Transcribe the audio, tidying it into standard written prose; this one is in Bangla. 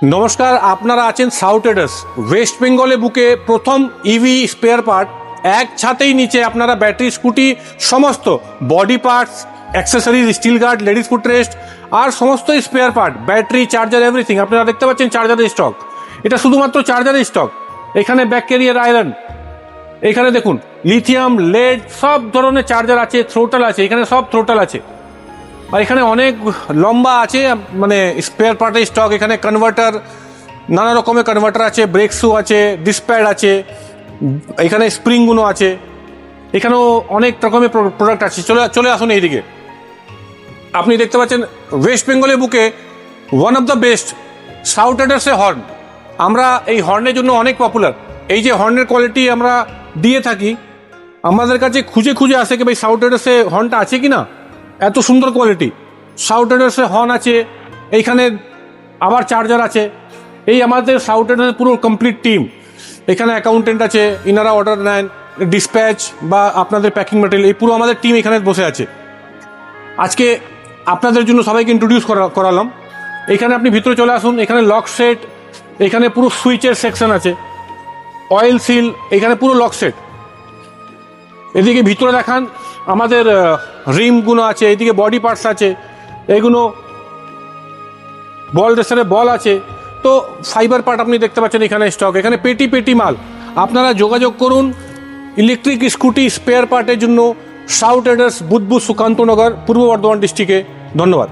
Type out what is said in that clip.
নমস্কার, আপনারা আছেন সাউথ ট্রেডার্স। ওয়েস্ট বেঙ্গলে বুকে প্রথম ইভি স্পেয়ার পার্ট এক ছাতেই নিচে আপনারা ব্যাটারি, স্কুটি, সমস্ত body parts, accessories, steel guard, ladies foot rest আর সমস্ত spare part, battery, charger, everything আপনারা দেখতে পাচ্ছেন। চার্জারের স্টক, এটা শুধুমাত্র চার্জারের স্টক। এখানে ব্যাক ক্যারিয়ার আয়রন, এখানে দেখুন লিথিয়াম, লেড, সব ধরনের চার্জার আছে, থ্রোটাল আছে, এখানে সব থ্রোটাল আছে। আর এখানে অনেক লম্বা আছে, মানে স্পেয়ার পার্টের স্টক। এখানে কনভার্টার, নানা রকমের কনভার্টার আছে, ব্রেক শু আছে, ডিসপ্যাড আছে, এখানে স্প্রিংগুলো আছে, এখানেও অনেক রকমের প্রোডাক্ট আছে। চলে আসুন এইদিকে। আপনি দেখতে পাচ্ছেন ওয়েস্ট বেঙ্গলের বুকে one of the best south ট্রেডার্সের হর্ন। আমরা এই হর্নের জন্য অনেক পপুলার। এই যে হর্নের কোয়ালিটি আমরা দিয়ে থাকি, আমাদের কাছে খুঁজে খুঁজে আসে কি ভাই সাউথ ট্রেডার্সে হর্নটা আছে কি না। এত সুন্দর কোয়ালিটি সাউথ ট্রেডার্সের হর্ন আছে। এইখানে আবার চার্জার আছে। এই আমাদের সাউথ ট্রেডার্সের পুরো কমপ্লিট টিম। এখানে অ্যাকাউন্টেন্ট আছে, ইনারা অর্ডার নেন, ডিসপ্যাচ বা আপনাদের প্যাকিং ম্যাটেরিয়াল, এই পুরো আমাদের টিম এখানে বসে আছে। আজকে আপনাদের জন্য সবাইকে ইন্ট্রোডিউস করালাম। এখানে আপনি ভিতরে চলে আসুন। এখানে লক সেট, এখানে পুরো সুইচের সেকশন আছে, অয়েল সিল, এখানে পুরো লক সেট। এদিকে ভিতরে দেখান, আমাদের রিমগুলো আছে, এদিকে বডি পার্টস আছে, এগুলো বল রেসারের বল আছে। তো ফাইবার পার্ট আপনি দেখতে পাচ্ছেন এখানে স্টক। এখানে পেটি পেটি মাল। আপনারা যোগাযোগ করুন ইলেকট্রিক স্কুটি স্পেয়ার পার্টের জন্য সাউথ ট্রেডার্স, বুধবুধ, সুকান্তনগর, পূর্ব বর্ধমান ডিস্ট্রিক্টে। ধন্যবাদ।